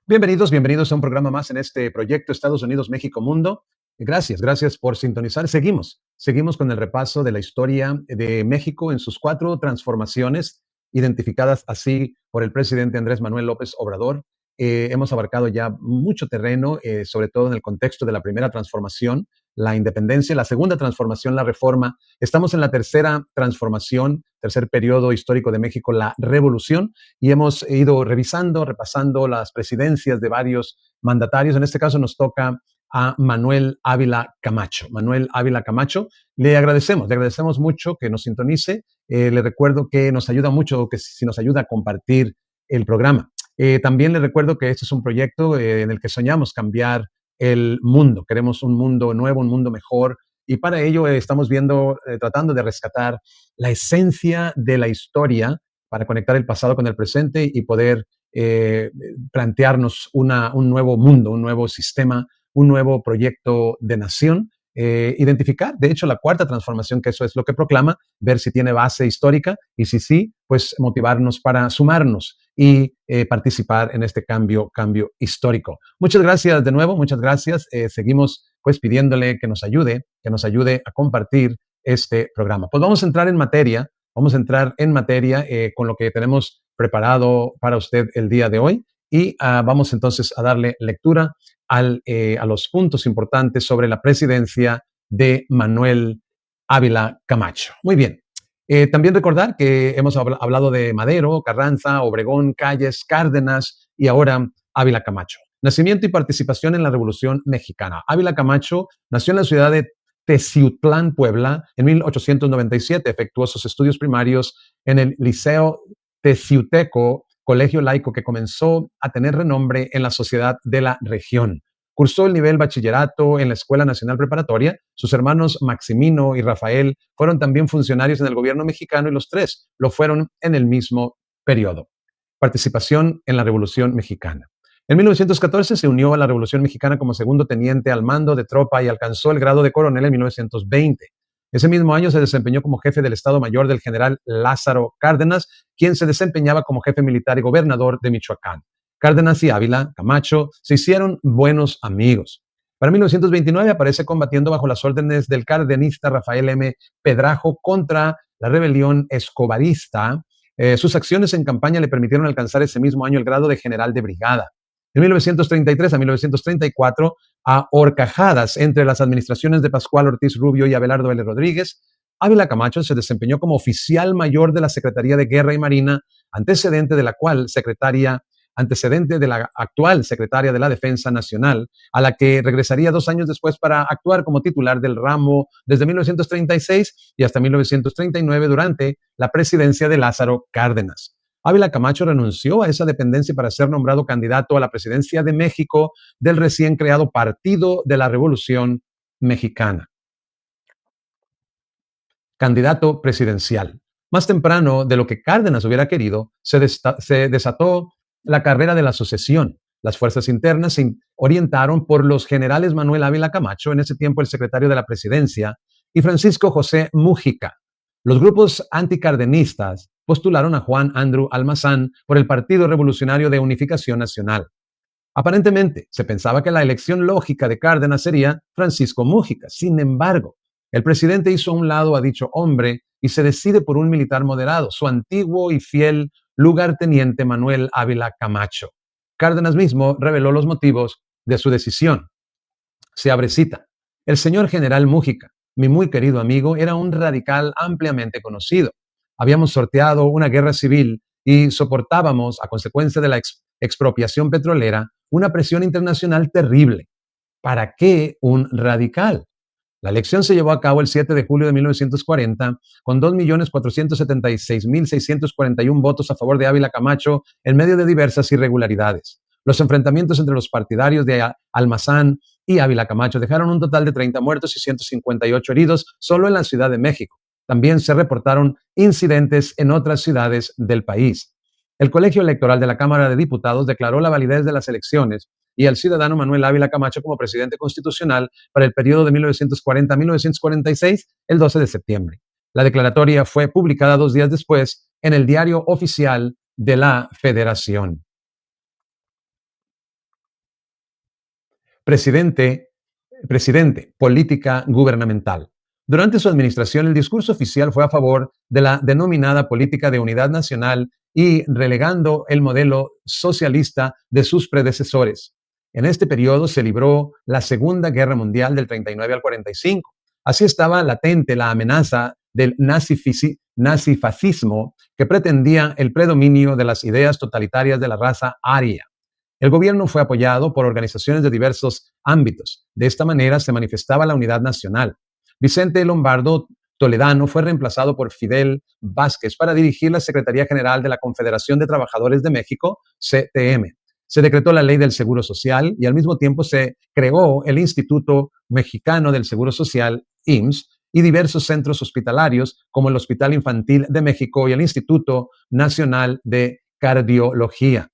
Bienvenidos, bienvenidos a un programa más en este proyecto Estados Unidos, México, Mundo. Gracias por sintonizar. Seguimos con el repaso de la historia de México en sus cuatro transformaciones, identificadas así por el presidente Andrés Manuel López Obrador. Hemos abarcado ya mucho terreno, sobre todo en el contexto de la primera transformación, la independencia, la segunda transformación, la reforma. Estamos en la tercera transformación, tercer periodo histórico de México, la revolución, y hemos ido revisando, repasando las presidencias de varios mandatarios. En este caso nos toca a Manuel Ávila Camacho. Manuel Ávila Camacho, le agradecemos mucho que nos sintonice. Le recuerdo que nos ayuda mucho, que si nos ayuda a compartir el programa. También le recuerdo que este es un proyecto en el que soñamos cambiar el mundo. Queremos un mundo nuevo, un mundo mejor, y para ello estamos tratando de rescatar la esencia de la historia para conectar el pasado con el presente y poder plantearnos un nuevo mundo, un nuevo sistema, un nuevo proyecto de nación. Identificar, de hecho, la cuarta transformación, que eso es lo que proclama, ver si tiene base histórica y si sí, pues motivarnos para sumarnos y participar en este cambio histórico. Muchas gracias de nuevo, muchas gracias. Seguimos pues pidiéndole que nos ayude a compartir este programa. Pues vamos a entrar en materia con lo que tenemos preparado para usted el día de hoy y vamos entonces a darle lectura a los puntos importantes sobre la presidencia de Manuel Ávila Camacho. Muy bien. También recordar que hemos hablado de Madero, Carranza, Obregón, Calles, Cárdenas y ahora Ávila Camacho. Nacimiento y participación en la Revolución Mexicana. Ávila Camacho nació en la ciudad de Teciutlán, Puebla, en 1897. Efectuó sus estudios primarios en el Liceo Teciuteco, colegio laico que comenzó a tener renombre en la sociedad de la región. Cursó el nivel bachillerato en la Escuela Nacional Preparatoria. Sus hermanos Maximino y Rafael fueron también funcionarios en el gobierno mexicano y los tres lo fueron en el mismo periodo. Participación en la Revolución Mexicana. En 1914 se unió a la Revolución Mexicana como segundo teniente al mando de tropa y alcanzó el grado de coronel en 1920. Ese mismo año se desempeñó como jefe del Estado Mayor del general Lázaro Cárdenas, quien se desempeñaba como jefe militar y gobernador de Michoacán. Cárdenas y Ávila Camacho se hicieron buenos amigos. Para 1929 aparece combatiendo bajo las órdenes del cardenista Rafael M. Pedrajo contra la rebelión escobarista. Sus acciones en campaña le permitieron alcanzar ese mismo año el grado de general de brigada. En 1933 a 1934, a horcajadas entre las administraciones de Pascual Ortiz Rubio y Abelardo L. Rodríguez, Ávila Camacho se desempeñó como oficial mayor de la Secretaría de Guerra y Marina, antecedente de la actual secretaria de la Defensa Nacional, a la que regresaría 2 años después para actuar como titular del ramo desde 1936 y hasta 1939 durante la presidencia de Lázaro Cárdenas. Ávila Camacho renunció a esa dependencia para ser nombrado candidato a la presidencia de México del recién creado Partido de la Revolución Mexicana. Candidato presidencial. Más temprano de lo que Cárdenas hubiera querido, se desató la carrera de la sucesión. Las fuerzas internas se orientaron por los generales Manuel Ávila Camacho, en ese tiempo el secretario de la presidencia, y Francisco José Mújica. Los grupos anticardenistas postularon a Juan Andrew Almazán por el Partido Revolucionario de Unificación Nacional. Aparentemente, se pensaba que la elección lógica de Cárdenas sería Francisco Mújica. Sin embargo, el presidente hizo a un lado a dicho hombre y se decide por un militar moderado, su antiguo y fiel lugarteniente Manuel Ávila Camacho. Cárdenas mismo reveló los motivos de su decisión. Se abre cita. El señor general Mújica, mi muy querido amigo, era un radical ampliamente conocido. Habíamos sorteado una guerra civil y soportábamos, a consecuencia de la expropiación petrolera, una presión internacional terrible. ¿Para qué un radical? La elección se llevó a cabo el 7 de julio de 1940 con 2.476.641 votos a favor de Ávila Camacho en medio de diversas irregularidades. Los enfrentamientos entre los partidarios de Almazán y Ávila Camacho dejaron un total de 30 muertos y 158 heridos solo en la Ciudad de México. También se reportaron incidentes en otras ciudades del país. El Colegio Electoral de la Cámara de Diputados declaró la validez de las elecciones y al ciudadano Manuel Ávila Camacho como presidente constitucional para el periodo de 1940 a 1946, el 12 de septiembre. La declaratoria fue publicada 2 días después en el Diario Oficial de la Federación. Presidente, presidente, política gubernamental. Durante su administración, el discurso oficial fue a favor de la denominada política de unidad nacional y relegando el modelo socialista de sus predecesores. En este periodo se libró la Segunda Guerra Mundial del 39 al 45. Así estaba latente la amenaza del nazifascismo que pretendía el predominio de las ideas totalitarias de la raza aria. El gobierno fue apoyado por organizaciones de diversos ámbitos. De esta manera se manifestaba la unidad nacional. Vicente Lombardo Toledano fue reemplazado por Fidel Vázquez para dirigir la Secretaría General de la Confederación de Trabajadores de México, CTM. Se decretó la Ley del Seguro Social y al mismo tiempo se creó el Instituto Mexicano del Seguro Social, IMSS, y diversos centros hospitalarios como el Hospital Infantil de México y el Instituto Nacional de Cardiología.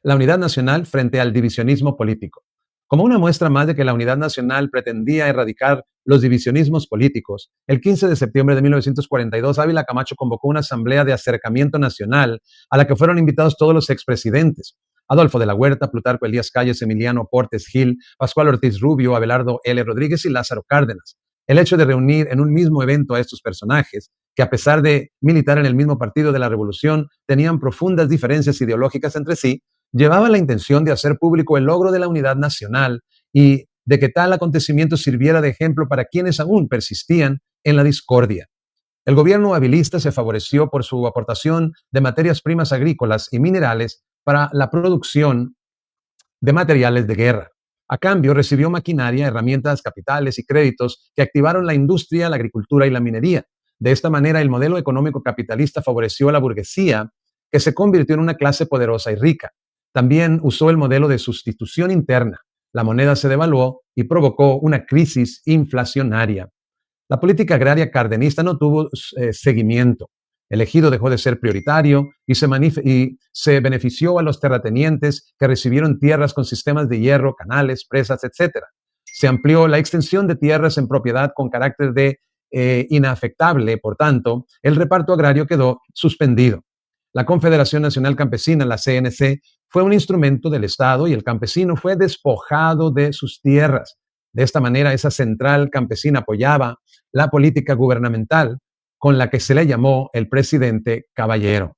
La unidad nacional frente al divisionismo político. Como una muestra más de que la unidad nacional pretendía erradicar los divisionismos políticos, el 15 de septiembre de 1942, Ávila Camacho convocó una asamblea de acercamiento nacional a la que fueron invitados todos los expresidentes: Adolfo de la Huerta, Plutarco Elías Calles, Emiliano Portes Gil, Pascual Ortiz Rubio, Abelardo L. Rodríguez y Lázaro Cárdenas. El hecho de reunir en un mismo evento a estos personajes, que a pesar de militar en el mismo partido de la Revolución, tenían profundas diferencias ideológicas entre sí, llevaba la intención de hacer público el logro de la unidad nacional y de que tal acontecimiento sirviera de ejemplo para quienes aún persistían en la discordia. El gobierno habilista se favoreció por su aportación de materias primas agrícolas y minerales para la producción de materiales de guerra. A cambio, recibió maquinaria, herramientas, capitales y créditos que activaron la industria, la agricultura y la minería. De esta manera, el modelo económico capitalista favoreció a la burguesía, que se convirtió en una clase poderosa y rica. También usó el modelo de sustitución interna. La moneda se devaluó y provocó una crisis inflacionaria. La política agraria cardenista no tuvo seguimiento. El ejido dejó de ser prioritario y se benefició a los terratenientes que recibieron tierras con sistemas de hierro, canales, presas, etc. Se amplió la extensión de tierras en propiedad con carácter de inafectable. Por tanto, el reparto agrario quedó suspendido. La Confederación Nacional Campesina, la CNC, fue un instrumento del Estado y el campesino fue despojado de sus tierras. De esta manera, esa central campesina apoyaba la política gubernamental con la que se le llamó el presidente caballero.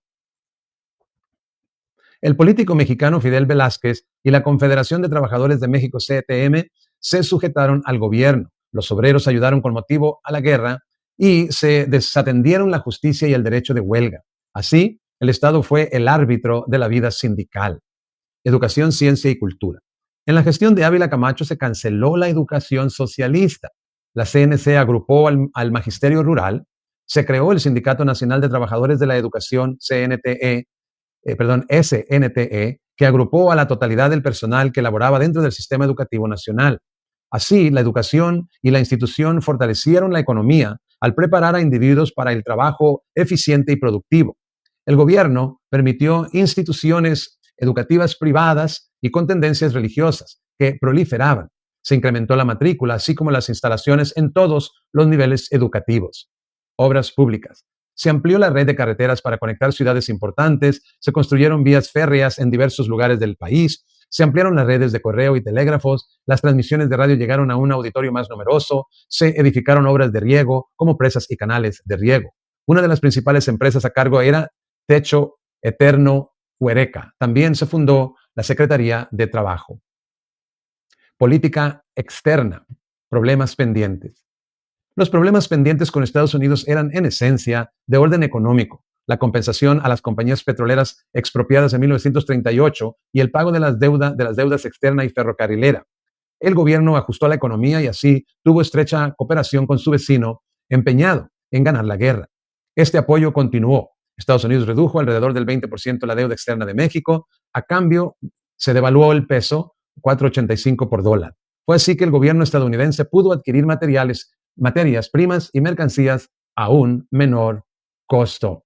El político mexicano Fidel Velázquez y la Confederación de Trabajadores de México, CTM, se sujetaron al gobierno. Los obreros ayudaron con motivo a la guerra y se desatendieron la justicia y el derecho de huelga. Así, el Estado fue el árbitro de la vida sindical. Educación, ciencia y cultura. En la gestión de Ávila Camacho se canceló la educación socialista. La CNC agrupó al magisterio rural, se creó el Sindicato Nacional de Trabajadores de la Educación, SNTE, que agrupó a la totalidad del personal que laboraba dentro del sistema educativo nacional. Así, la educación y la institución fortalecieron la economía al preparar a individuos para el trabajo eficiente y productivo. El gobierno permitió instituciones educativas privadas y con tendencias religiosas que proliferaban. Se incrementó la matrícula, así como las instalaciones en todos los niveles educativos. Obras públicas. Se amplió la red de carreteras para conectar ciudades importantes, se construyeron vías férreas en diversos lugares del país, se ampliaron las redes de correo y telégrafos, las transmisiones de radio llegaron a un auditorio más numeroso, se edificaron obras de riego como presas y canales de riego. Una de las principales empresas a cargo era Techo Eterno Huereca. También se fundó la Secretaría de Trabajo. Política externa. Problemas pendientes. Los problemas pendientes con Estados Unidos eran, en esencia, de orden económico: la compensación a las compañías petroleras expropiadas en 1938 y el pago de las deudas externa y ferrocarrilera. El gobierno ajustó la economía y así tuvo estrecha cooperación con su vecino, empeñado en ganar la guerra. Este apoyo continuó. Estados Unidos redujo alrededor del 20% la deuda externa de México. A cambio, se devaluó el peso, 4.85 por dólar. Fue así que el gobierno estadounidense pudo adquirir materias primas y mercancías a un menor costo.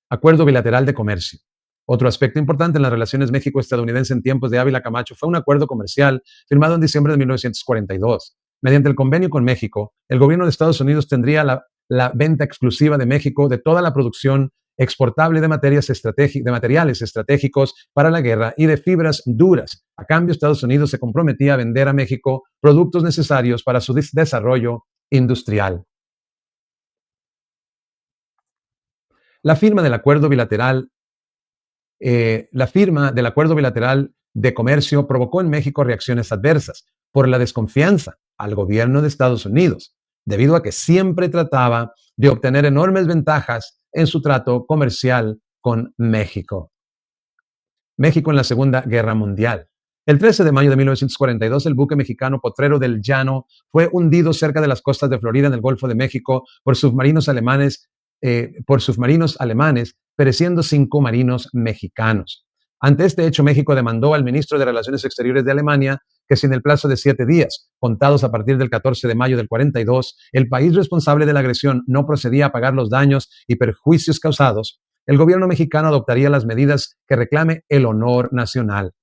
Acuerdo bilateral de comercio. Otro aspecto importante en las relaciones México-estadounidense en tiempos de Ávila Camacho fue un acuerdo comercial firmado en diciembre de 1942. Mediante el convenio con México, el gobierno de Estados Unidos tendría la venta exclusiva de México de toda la producción exportable de de materiales estratégicos para la guerra y de fibras duras. A cambio, Estados Unidos se comprometía a vender a México productos necesarios para su desarrollo industrial. La firma del acuerdo bilateral la firma del Acuerdo Bilateral de Comercio provocó en México reacciones adversas por la desconfianza al gobierno de Estados Unidos, debido a que siempre trataba de obtener enormes ventajas en su trato comercial con México. México en la Segunda Guerra Mundial. El 13 de mayo de 1942, el buque mexicano Potrero del Llano fue hundido cerca de las costas de Florida en el Golfo de México por submarinos alemanes, pereciendo 5 marinos mexicanos. Ante este hecho, México demandó al ministro de Relaciones Exteriores de Alemania que si en el plazo de 7 días, contados a partir del 14 de mayo del 42, el país responsable de la agresión no procedía a pagar los daños y perjuicios causados, el gobierno mexicano adoptaría las medidas que reclame el honor nacional.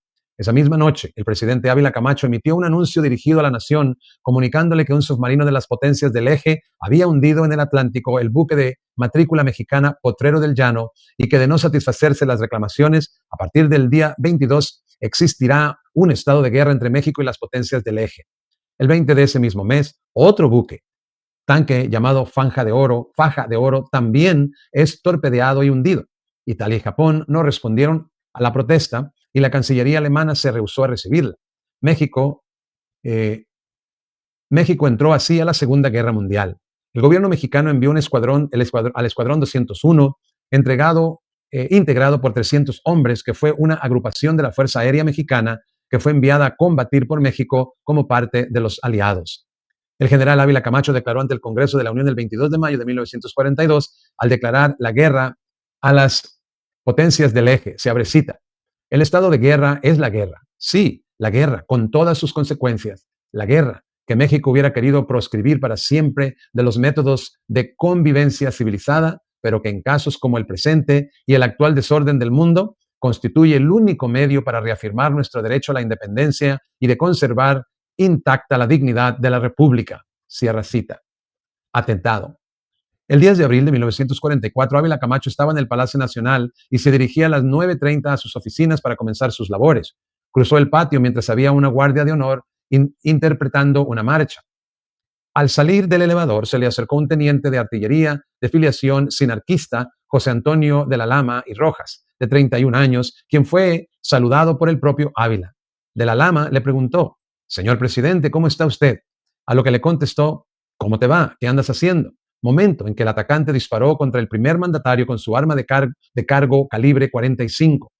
Esa misma noche, el presidente Ávila Camacho emitió un anuncio dirigido a la nación, comunicándole que un submarino de las potencias del Eje había hundido en el Atlántico el buque de matrícula mexicana Potrero del Llano y que de no satisfacerse las reclamaciones, a partir del día 22 existirá un estado de guerra entre México y las potencias del Eje. El 20 de ese mismo mes, otro buque, tanque llamado Faja de Oro, también es torpedeado y hundido. Italia y Japón no respondieron a la protesta y la Cancillería alemana se rehusó a recibirla. México, eh, México entró así a la Segunda Guerra Mundial. El gobierno mexicano envió al Escuadrón 201, integrado por 300 hombres, que fue una agrupación de la Fuerza Aérea Mexicana que fue enviada a combatir por México como parte de los aliados. El general Ávila Camacho declaró ante el Congreso de la Unión el 22 de mayo de 1942, al declarar la guerra a las potencias del Eje, se abre cita: el estado de guerra es la guerra. Sí, la guerra, con todas sus consecuencias. La guerra que México hubiera querido proscribir para siempre de los métodos de convivencia civilizada, pero que en casos como el presente y el actual desorden del mundo, constituye el único medio para reafirmar nuestro derecho a la independencia y de conservar intacta la dignidad de la República. Cierra cita. Atentado. El 10 de abril de 1944, Ávila Camacho estaba en el Palacio Nacional y se dirigía a las 9:30 a sus oficinas para comenzar sus labores. Cruzó el patio mientras había una guardia de honor interpretando una marcha. Al salir del elevador se le acercó un teniente de artillería de filiación sinarquista, José Antonio de la Lama y Rojas, de 31 años, quien fue saludado por el propio Ávila. De la Lama le preguntó: señor presidente, ¿cómo está usted? A lo que le contestó: ¿cómo te va? ¿Qué andas haciendo? Momento en que el atacante disparó contra el primer mandatario con su arma de cargo calibre 45.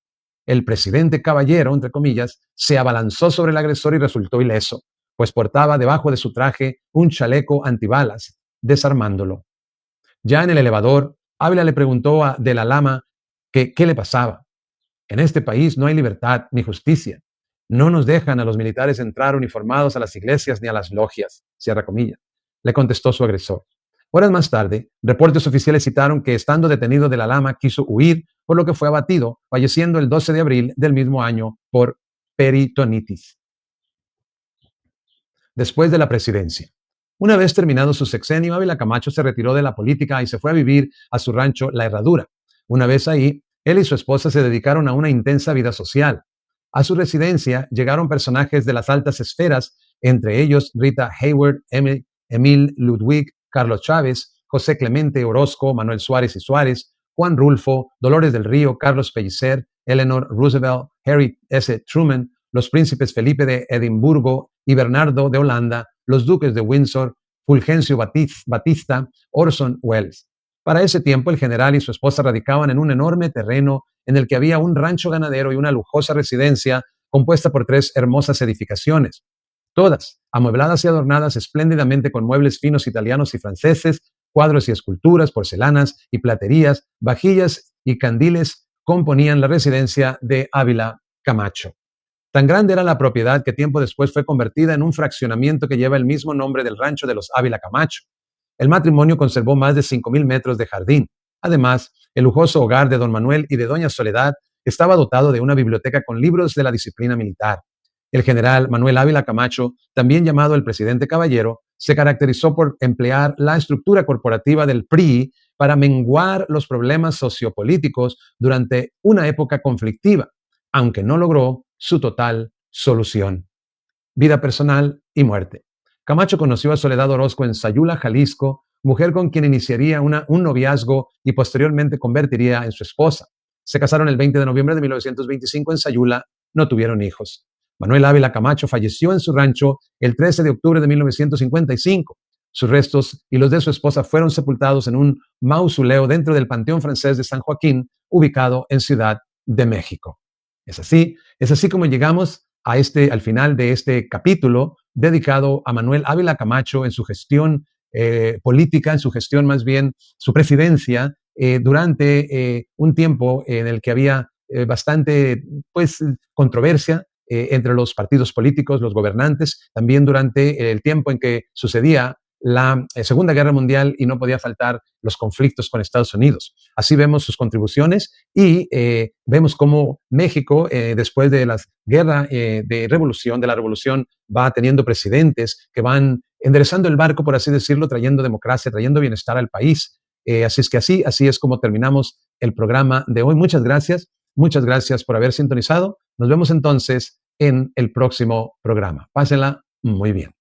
El presidente caballero, entre comillas, se abalanzó sobre el agresor y resultó ileso, pues portaba debajo de su traje un chaleco antibalas, desarmándolo. Ya en el elevador, Ávila le preguntó a De la Lama que qué le pasaba. En este país no hay libertad ni justicia. No nos dejan a los militares entrar uniformados a las iglesias ni a las logias, cierra comillas, le contestó su agresor. Horas más tarde, reportes oficiales citaron que, estando detenido, De la Lama quiso huir, por lo que fue abatido, falleciendo el 12 de abril del mismo año por peritonitis. Después de la presidencia. Una vez terminado su sexenio, Ávila Camacho se retiró de la política y se fue a vivir a su rancho La Herradura. Una vez ahí, él y su esposa se dedicaron a una intensa vida social. A su residencia llegaron personajes de las altas esferas, entre ellos Rita Hayworth, Emil Ludwig, Carlos Chávez, José Clemente Orozco, Manuel Suárez y Suárez, Juan Rulfo, Dolores del Río, Carlos Pellicer, Eleanor Roosevelt, Harry S. Truman, los príncipes Felipe de Edimburgo y Bernardo de Holanda, los duques de Windsor, Fulgencio Batista, Orson Welles. Para ese tiempo, el general y su esposa radicaban en un enorme terreno en el que había un rancho ganadero y una lujosa residencia compuesta por 3 hermosas edificaciones, todas amuebladas y adornadas espléndidamente con muebles finos italianos y franceses, cuadros y esculturas, porcelanas y platerías, vajillas y candiles componían la residencia de Ávila Camacho. Tan grande era la propiedad que tiempo después fue convertida en un fraccionamiento que lleva el mismo nombre del rancho de los Ávila Camacho. El matrimonio conservó más de 5,000 metros de jardín. Además, el lujoso hogar de don Manuel y de doña Soledad estaba dotado de una biblioteca con libros de la disciplina militar. El general Manuel Ávila Camacho, también llamado el presidente caballero, se caracterizó por emplear la estructura corporativa del PRI para menguar los problemas sociopolíticos durante una época conflictiva, aunque no logró su total solución. Vida personal y muerte. Camacho conoció a Soledad Orozco en Sayula, Jalisco, mujer con quien iniciaría un noviazgo y posteriormente convertiría en su esposa. Se casaron el 20 de noviembre de 1925 en Sayula, no tuvieron hijos. Manuel Ávila Camacho falleció en su rancho el 13 de octubre de 1955. Sus restos y los de su esposa fueron sepultados en un mausoleo dentro del Panteón Francés de San Joaquín, ubicado en Ciudad de México. Es así como llegamos al final de este capítulo dedicado a Manuel Ávila Camacho en su gestión política, en su gestión más bien, su presidencia, durante un tiempo en el que había bastante pues, controversia entre los partidos políticos, los gobernantes, también durante el tiempo en que sucedía la Segunda Guerra Mundial y no podía faltar los conflictos con Estados Unidos. Así vemos sus contribuciones y vemos cómo México, después de la guerra de la revolución, va teniendo presidentes que van enderezando el barco, por así decirlo, trayendo democracia, trayendo bienestar al país. Así es que así es como terminamos el programa de hoy. Muchas gracias por haber sintonizado. Nos vemos entonces en el próximo programa. Pásenla muy bien.